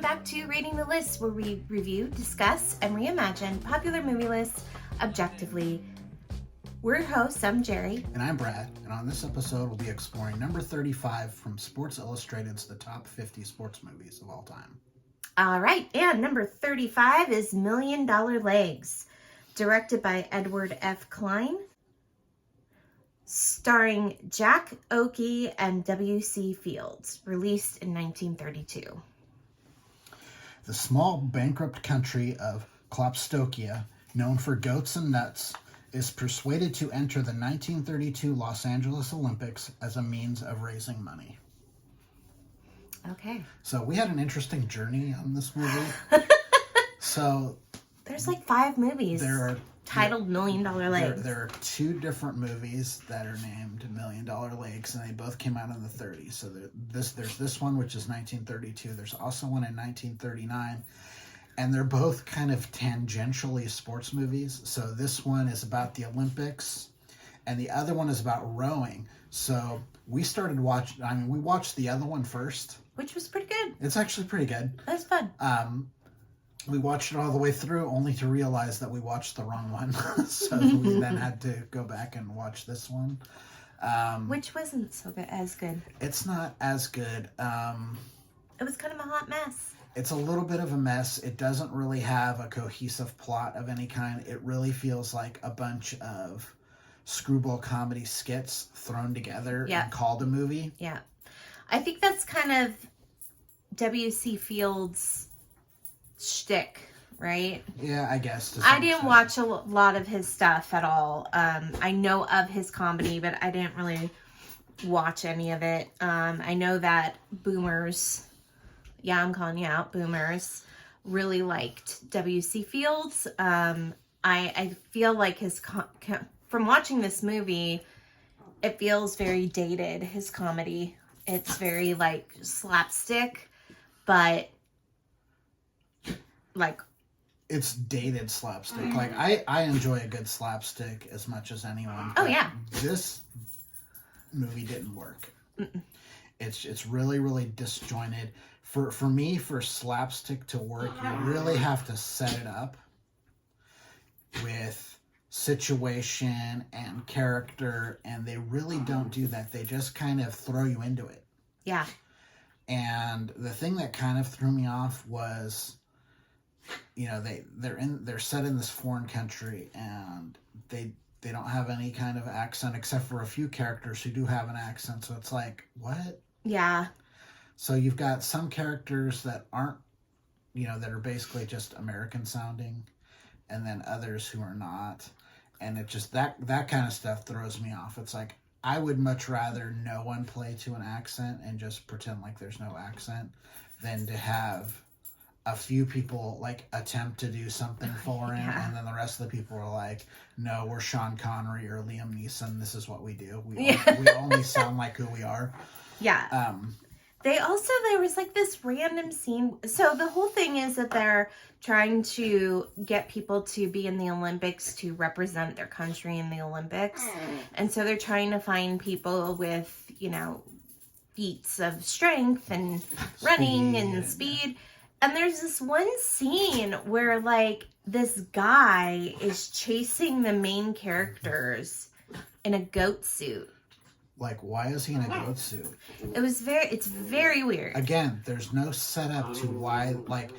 back to Reading the List, where we review, discuss, and reimagine popular movie lists objectively. We're your hosts. I'm Jerry. And I'm Brad. And on this episode, we'll be exploring number 35 from Sports Illustrated's The Top 50 Sports Movies of All Time. All right, and number 35 is $1 Million Legs, directed by Edward F. Klein, starring Jack Oakie and W.C. Fields, released in 1932. The small, bankrupt country of Klopstokia, known for goats and nuts, is persuaded to enter the 1932 Los Angeles Olympics as a means of raising money. Okay. So we had an interesting journey on this movie. So there's like 5 movies titled $1 Million Legs. There are 2 different movies that are named $1 Million Legs, and they both came out in the 30s. So there's this one, which is 1932. There's also one in 1939. And they're both kind of tangentially sports movies. So this one is about the Olympics, and the other one is about rowing. So we started watching, we watched the other one first. Which was pretty good. It's actually pretty good. That was fun. We watched it all the way through, only to realize that we watched the wrong one. So we then had to go back and watch this one. Which wasn't so good, as good. It's not as good. It was kind of a hot mess. It's a little bit of a mess. It doesn't really have a cohesive plot of any kind. It really feels like a bunch of screwball comedy skits thrown together and called a movie. Yeah. I think that's kind of W.C. Fields' shtick, right? Yeah, I guess. I didn't watch a lot of his stuff at all. I know of his comedy, but I didn't really watch any of it. I know that boomers... Yeah, I'm calling you out. Boomers really liked W.C. Fields. I feel like from watching this movie, it feels very dated, his comedy. It's very, like, slapstick, but, like... It's dated slapstick. Like, I enjoy a good slapstick as much as anyone. Oh, yeah. This movie didn't work. It's really, really disjointed. For me, for slapstick to work, you really have to set it up with situation and character, and they really don't do that. They just kind of throw you into it. Yeah. And the thing that kind of threw me off was, you know, they're set in this foreign country, and they don't have any kind of accent except for a few characters who do have an accent. So it's like, what? Yeah. So you've got some characters that aren't, you know, that are basically just American sounding, and then others who are not. And it just, that kind of stuff throws me off. It's like, I would much rather no one play to an accent and just pretend like there's no accent than to have a few people like attempt to do something foreign, and then the rest of the people are like, no, we're Sean Connery or Liam Neeson. This is what we do. We only sound like who we are. Yeah. There was like this random scene. So the whole thing is that they're trying to get people to be in the Olympics to represent their country in the Olympics. And so they're trying to find people with, you know, feats of strength and running and speed. And there's this one scene where like this guy is chasing the main characters in a goat suit. Like, why is he in a goat suit? It's very weird. Again, there's no setup to why, like,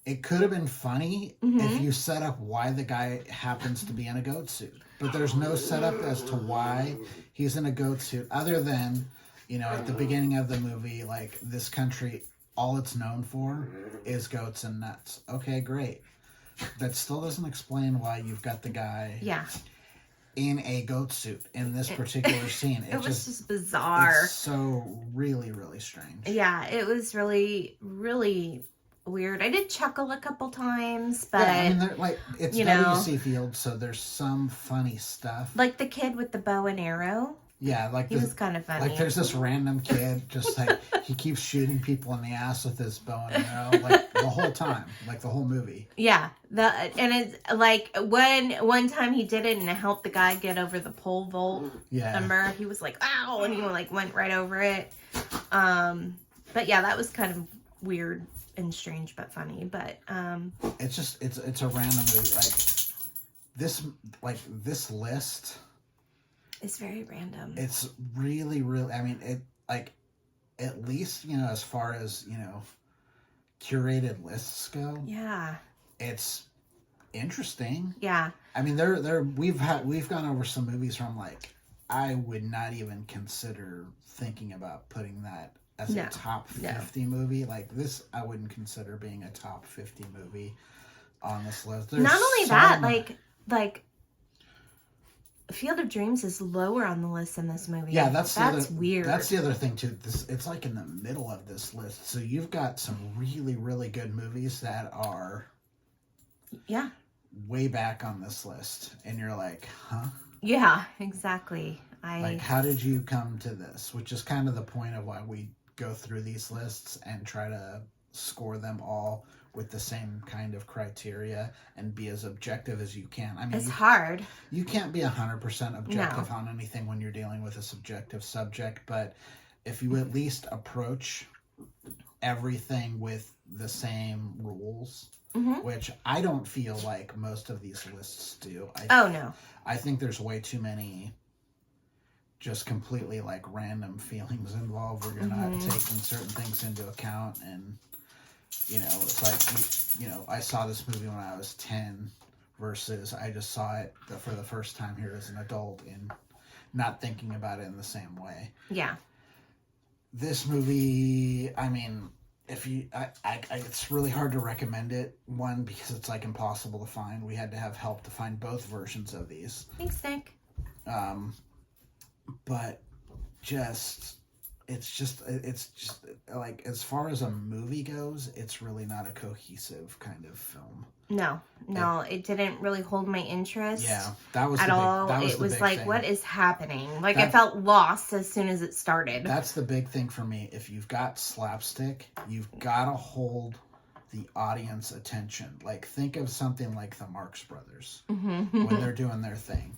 it could have been funny if you set up why the guy happens to be in a goat suit. But there's no setup as to why he's in a goat suit, other than, you know, at the beginning of the movie, like, this country, all it's known for is goats and nuts. Okay, great. That still doesn't explain why you've got the guy... Yeah. In a goat suit in this particular scene. It was just bizarre. It's so really, really strange. Yeah, it was really, really weird. I did chuckle a couple times, but... Yeah, I mean, like, it's W.C. Fields, so there's some funny stuff. Like the kid with the bow and arrow. Yeah, like... He was kind of funny. Like, there's this random kid, just like, he keeps shooting people in the ass with his bow and arrow, like, the whole time. Like, the whole movie. Yeah. And it's, like, one time he did it and it helped the guy get over the pole vault. Yeah. Remember? He was like, ow! And he, like, went right over it. But, yeah, that was kind of weird. and strange but funny. But it's just it's a random movie. This list. It's very random. It's really, really. I mean, it like at least as far as curated lists go. Yeah. It's interesting. Yeah. I mean, we've gone over some movies from like I would not even consider thinking about putting that as a top 50 movie. Like this, I wouldn't consider being a top 50 movie on this list. There's not only that, like Field of Dreams is lower on the list than this movie. Yeah, that's weird. That's the other thing too. It's like in the middle of this list, so you've got some really, really good movies that are way back on this list, and you're like, huh? Yeah, exactly. Like, how did you come to this? Which is kind of the point of why we go through these lists and try to score them all with the same kind of criteria and be as objective as you can. I mean, it's hard. You can't be 100% objective on anything when you're dealing with a subjective subject, but if you at least approach everything with the same rules, which I don't feel like most of these lists do. No. I think there's way too many just completely like random feelings involved where you're not taking certain things into account, and it's like I saw this movie when I was 10 versus I just saw it for the first time here as an adult and not thinking about it in the same way. Yeah. This movie, I mean, it's really hard to recommend it. One, because it's like impossible to find. We had to have help to find both versions of these. Thanks, Nick. But it's just like, as far as a movie goes, it's really not a cohesive kind of film. No, it didn't really hold my interest. Yeah, that was at all. It was like, thing. What is happening? Like, I felt lost as soon as it started. That's the big thing for me. If you've got slapstick, you've got to hold the audience attention. Like, think of something like the Marx Brothers when they're doing their thing.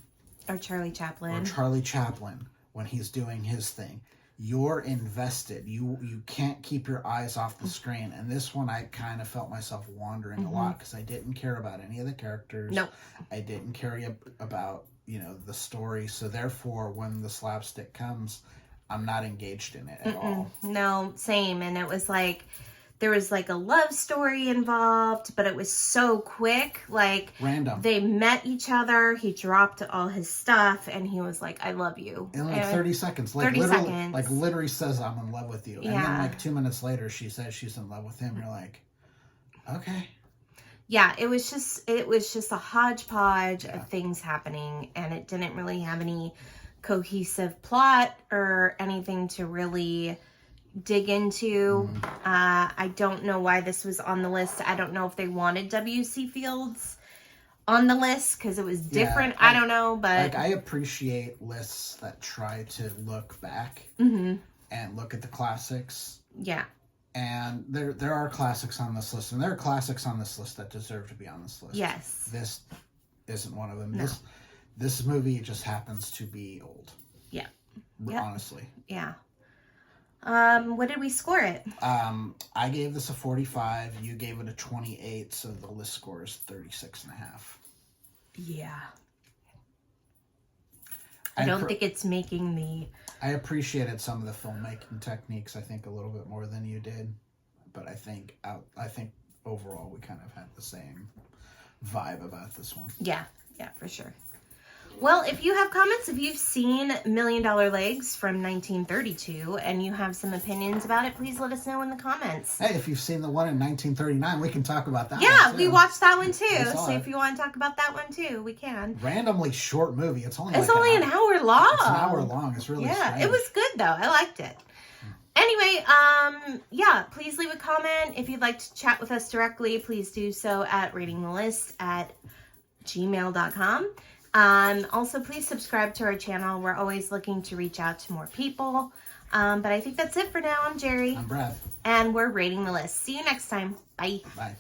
Or Charlie Chaplin. When he's doing his thing. You're invested. You can't keep your eyes off the screen. And this one, I kind of felt myself wandering a lot because I didn't care about any of the characters. Nope. I didn't care about the story. So therefore, when the slapstick comes, I'm not engaged in it at all. No, same. And it was like, there was like a love story involved, but it was so quick. Like, random. They met each other. He dropped all his stuff, and he was like, "I love you." In like 30 seconds. Like 30 seconds. Like literally says, "I'm in love with you." Yeah. And then like 2 minutes later, she says she's in love with him. You're like, okay. Yeah, it was just a hodgepodge of things happening, and it didn't really have any cohesive plot or anything to really dig into. I don't know why this was on the list. I don't know if they wanted W.C. Fields on the list because it was different. I don't know, but like, I appreciate lists that try to look back and look at the classics. Yeah. And there are classics on this list, and there are classics on this list that deserve to be on this list. Yes. This isn't one of them. No. This movie just happens to be old. Yeah. Honestly. Yeah. What did we score it? I gave this a 45. You gave it a 28, so the list score is 36.5. Yeah. I don't think it's making the... I appreciated some of the filmmaking techniques, I think, a little bit more than you did. But I think overall we kind of had the same vibe about this one. Yeah, for sure. Well, if you have comments, if you've seen $1 Million Legs from 1932 and you have some opinions about it, please let us know in the comments. Hey, if you've seen the one in 1939, we can talk about that one too. Yeah, we watched that one too. So if you want to talk about that one too, we can. Randomly short movie. It's only an hour long. It's an hour long. It's really strange. It was good though. I liked it. Anyway, please leave a comment. If you'd like to chat with us directly, please do so at ratingthelist@gmail.com. Also, please subscribe to our channel. We're always looking to reach out to more people. But I think that's it for now. I'm Jerry. I'm Brad. And we're Rating the List. See you next time. Bye. Bye.